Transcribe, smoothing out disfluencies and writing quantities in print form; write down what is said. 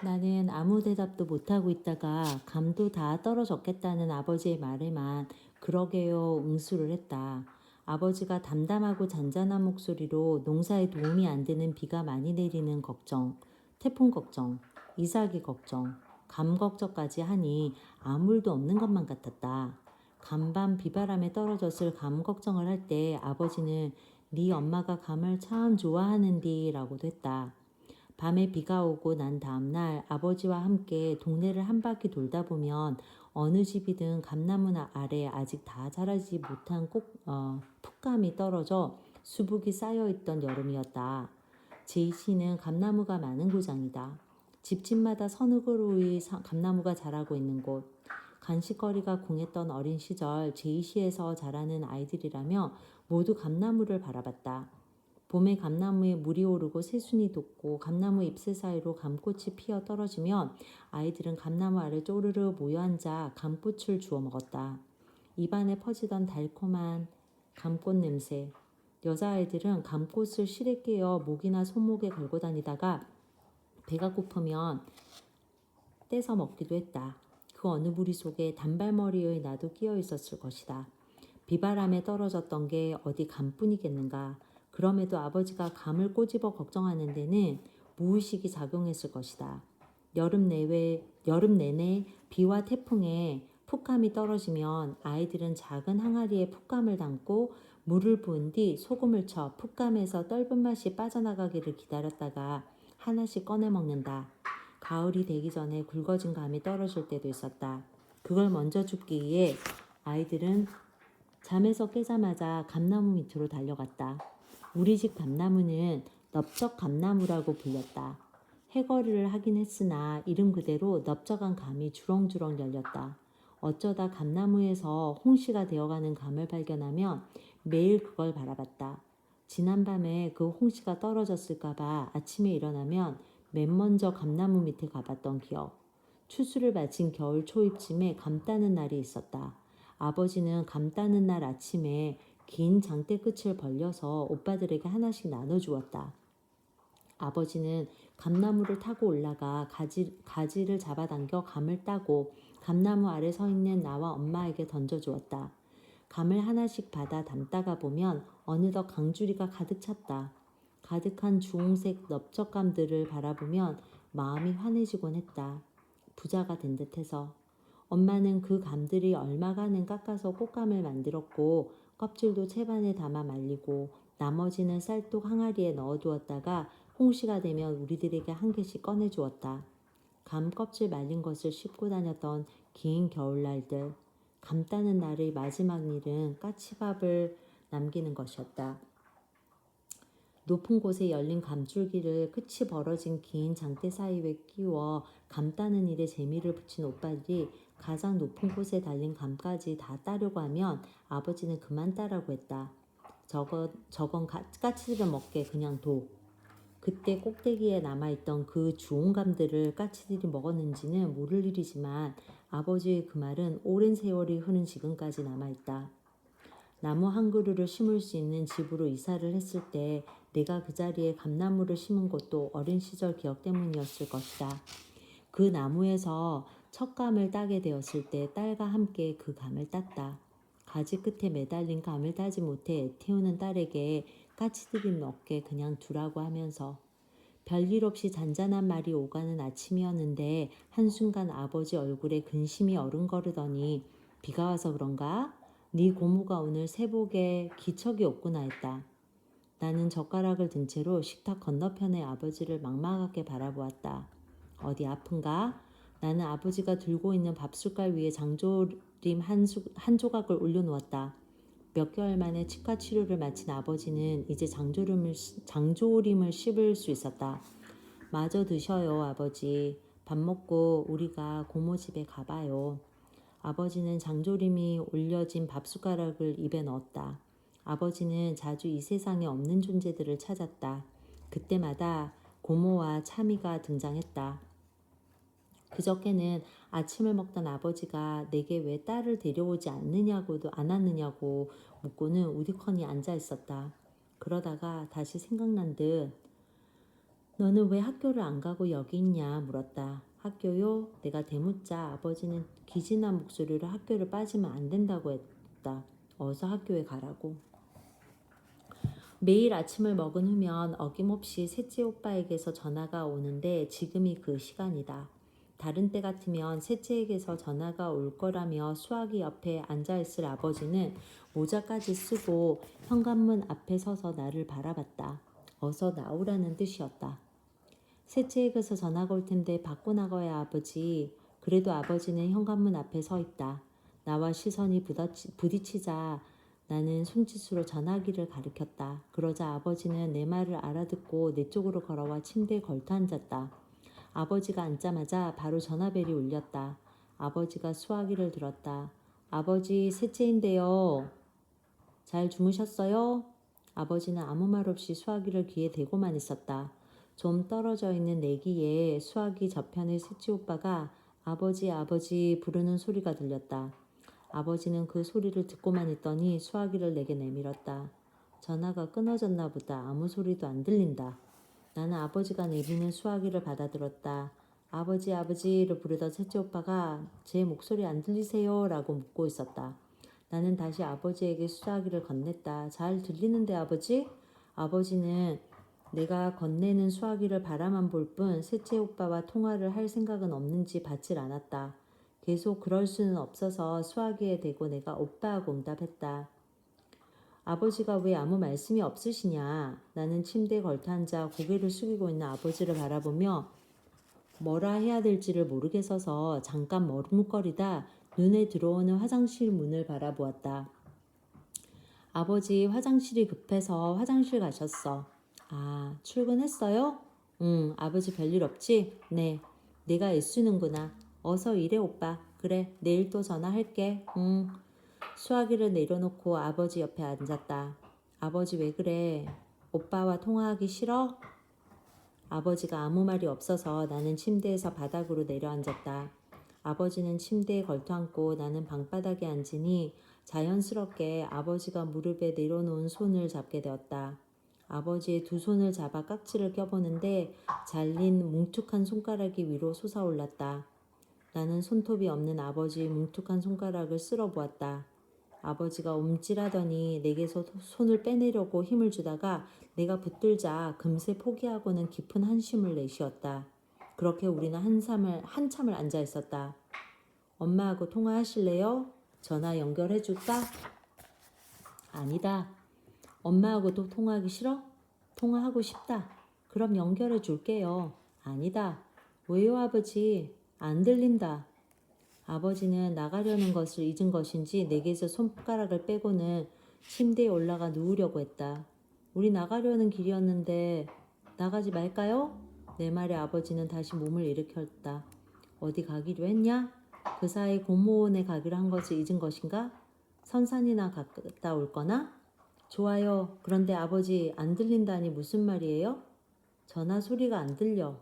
나는 아무 대답도 못하고 있다가 감도 다 떨어졌겠다는 아버지의 말에만 그러게요 응수를 했다. 아버지가 담담하고 잔잔한 목소리로 농사에 도움이 안 되는 비가 많이 내리는 걱정, 태풍 걱정, 이삭이 걱정, 감 걱정까지 하니 아무 일도 없는 것만 같았다. 간밤 비바람에 떨어졌을 감 걱정을 할 때 아버지는 네 엄마가 감을 참 좋아하는디 라고도 했다. 밤에 비가 오고 난 다음날 아버지와 함께 동네를 한 바퀴 돌다 보면 어느 집이든 감나무 아래 아직 다 자라지 못한 풋감이 떨어져 수북이 쌓여있던 여름이었다. 제이시는 감나무가 많은 고장이다. 집집마다 서너그루의 감나무가 자라고 있는 곳. 간식거리가 공했던 어린 시절 제이시에서 자라는 아이들이라며 모두 감나무를 바라봤다. 봄에 감나무에 물이 오르고 새순이 돋고 감나무 잎새 사이로 감꽃이 피어 떨어지면 아이들은 감나무 아래 쪼르르 모여 앉아 감꽃을 주워 먹었다. 입안에 퍼지던 달콤한 감꽃 냄새. 여자아이들은 감꽃을 실에 깨어 목이나 손목에 걸고 다니다가 배가 고프면 떼서 먹기도 했다. 그 어느 무리 속에 단발머리의 나도 끼어 있었을 것이다. 비바람에 떨어졌던 게 어디 감뿐이겠는가. 그럼에도 아버지가 감을 꼬집어 걱정하는 데는 무의식이 작용했을 것이다. 여름 내내 비와 태풍에 풋감이 떨어지면 아이들은 작은 항아리에 풋감을 담고 물을 부은 뒤 소금을 쳐 풋감에서 떫은 맛이 빠져나가기를 기다렸다가 하나씩 꺼내 먹는다. 가을이 되기 전에 굵어진 감이 떨어질 때도 있었다. 그걸 먼저 줍기 위해 아이들은 잠에서 깨자마자 감나무 밑으로 달려갔다. 우리 집 감나무는 넓적 감나무라고 불렸다. 해거리를 하긴 했으나 이름 그대로 넓적한 감이 주렁주렁 열렸다. 어쩌다 감나무에서 홍시가 되어가는 감을 발견하면 매일 그걸 바라봤다. 지난밤에 그 홍시가 떨어졌을까봐 아침에 일어나면 맨 먼저 감나무 밑에 가봤던 기억. 추수를 마친 겨울 초입쯤에 감 따는 날이 있었다. 아버지는 감 따는 날 아침에 긴 장대 끝을 벌려서 오빠들에게 하나씩 나눠주었다. 아버지는 감나무를 타고 올라가 가지를 잡아당겨 감을 따고 감나무 아래 서 있는 나와 엄마에게 던져주었다. 감을 하나씩 받아 담다가 보면 어느덧 강주리가 가득 찼다. 가득한 주홍색 넓적감들을 바라보면 마음이 환해지곤 했다. 부자가 된 듯해서. 엄마는 그 감들이 얼마간은 깎아서 꽃감을 만들었고 껍질도 채반에 담아 말리고 나머지는 쌀독 항아리에 넣어두었다가 홍시가 되면 우리들에게 한 개씩 꺼내주었다. 감 껍질 말린 것을 씹고 다녔던 긴 겨울날들. 감 따는 날의 마지막 일은 까치밥을 남기는 것이었다. 높은 곳에 열린 감줄기를 끝이 벌어진 긴 장대 사이에 끼워 감 따는 일에 재미를 붙인 오빠들이 가장 높은 곳에 달린 감까지 다 따려고 하면 아버지는 그만 따라고 했다. 저건 까치들은 먹게 그냥 둬. 그때 꼭대기에 남아있던 그 주홍 감들을 까치들이 먹었는지는 모를 일이지만 아버지의 그 말은 오랜 세월이 흐른 지금까지 남아있다. 나무 한 그루를 심을 수 있는 집으로 이사를 했을 때 내가 그 자리에 감나무를 심은 것도 어린 시절 기억 때문이었을 것이다. 그 나무에서 첫 감을 따게 되었을 때 딸과 함께 그 감을 땄다. 가지 끝에 매달린 감을 따지 못해 애태우는 딸에게 까치들이 먹게 그냥 두라고 하면서 별일 없이 잔잔한 말이 오가는 아침이었는데 한순간 아버지 얼굴에 근심이 어른거리더니 비가 와서 그런가? 네 고모가 오늘 새복에 기척이 없구나 했다. 나는 젓가락을 든 채로 식탁 건너편의 아버지를 막막하게 바라보았다. 어디 아픈가? 나는 아버지가 들고 있는 밥숟갈 위에 장조림 한 조각을 올려놓았다. 몇 개월 만에 치과 치료를 마친 아버지는 이제 장조림을 씹을 수 있었다. 마저 드셔요, 아버지. 밥 먹고 우리가 고모 집에 가봐요. 아버지는 장조림이 올려진 밥숟가락을 입에 넣었다. 아버지는 자주 이 세상에 없는 존재들을 찾았다. 그때마다 고모와 차미가 등장했다. 그저께는 아침을 먹던 아버지가 내게 왜 딸을 데려오지 않았느냐고 묻고는 우두커니 앉아 있었다. 그러다가 다시 생각난 듯 너는 왜 학교를 안 가고 여기 있냐 물었다. 학교요? 내가 대묻자 아버지는 기진한 목소리로 학교를 빠지면 안 된다고 했다. 어서 학교에 가라고. 매일 아침을 먹은 후면 어김없이 셋째 오빠에게서 전화가 오는데 지금이 그 시간이다. 다른 때 같으면 셋째에게서 전화가 올 거라며 수화기 옆에 앉아있을 아버지는 모자까지 쓰고 현관문 앞에 서서 나를 바라봤다. 어서 나오라는 뜻이었다. 셋째에게서 전화가 올 텐데 받고 나가야 아버지. 그래도 아버지는 현관문 앞에 서 있다. 나와 시선이 부딪히자 나는 손짓으로 전화기를 가리켰다. 그러자 아버지는 내 말을 알아듣고 내 쪽으로 걸어와 침대에 걸터 앉았다. 아버지가 앉자마자 바로 전화벨이 울렸다. 아버지가 수화기를 들었다. 아버지, 셋째인데요. 잘 주무셨어요? 아버지는 아무 말 없이 수화기를 귀에 대고만 있었다. 좀 떨어져 있는 내 귀에 수화기 저편의 셋째 오빠가 아버지 아버지 부르는 소리가 들렸다. 아버지는 그 소리를 듣고만 있더니 수화기를 내게 내밀었다. 전화가 끊어졌나 보다. 아무 소리도 안 들린다. 나는 아버지가 내미는 수화기를 받아들었다. 아버지 아버지를 부르던 셋째 오빠가 제 목소리 안 들리세요? 라고 묻고 있었다. 나는 다시 아버지에게 수화기를 건넸다. 잘 들리는데 아버지? 아버지는 내가 건네는 수화기를 바라만 볼 뿐 셋째 오빠와 통화를 할 생각은 없는지 받질 않았다. 계속 그럴 수는 없어서 수화기에 대고 내가 오빠하고 응답했다. 아버지가 왜 아무 말씀이 없으시냐. 나는 침대에 걸터앉아 고개를 숙이고 있는 아버지를 바라보며 뭐라 해야 될지를 모르겠어서 잠깐 머뭇거리다 눈에 들어오는 화장실 문을 바라보았다. 아버지 화장실이 급해서 화장실 가셨어. 아, 출근했어요? 응, 아버지 별일 없지? 네, 내가 애쓰는구나. 어서 일해 오빠. 그래, 내일 또 전화할게. 응. 수화기를 내려놓고 아버지 옆에 앉았다. 아버지 왜 그래? 오빠와 통화하기 싫어? 아버지가 아무 말이 없어서 나는 침대에서 바닥으로 내려앉았다. 아버지는 침대에 걸터앉고 나는 방바닥에 앉으니 자연스럽게 아버지가 무릎에 내려놓은 손을 잡게 되었다. 아버지의 두 손을 잡아 깍지를 껴보는데 잘린 뭉툭한 손가락이 위로 솟아올랐다. 나는 손톱이 없는 아버지의 뭉툭한 손가락을 쓸어보았다. 아버지가 움찔하더니 내게서 손을 빼내려고 힘을 주다가 내가 붙들자 금세 포기하고는 깊은 한숨을 내쉬었다. 그렇게 우리는 한참을 앉아 있었다. 엄마하고 통화하실래요? 전화 연결해 줄까? 아니다. 엄마하고도 통화하기 싫어? 통화하고 싶다. 그럼 연결해 줄게요. 아니다. 왜요 아버지? 안 들린다. 아버지는 나가려는 것을 잊은 것인지 내게서 손가락을 빼고는 침대에 올라가 누우려고 했다. 우리 나가려는 길이었는데 나가지 말까요? 내 말에 아버지는 다시 몸을 일으켰다. 어디 가기로 했냐? 그 사이 공무원에 가기로 한 것을 잊은 것인가? 선산이나 갔다 올 거나? 좋아요. 그런데 아버지 안 들린다니 무슨 말이에요? 전화 소리가 안 들려.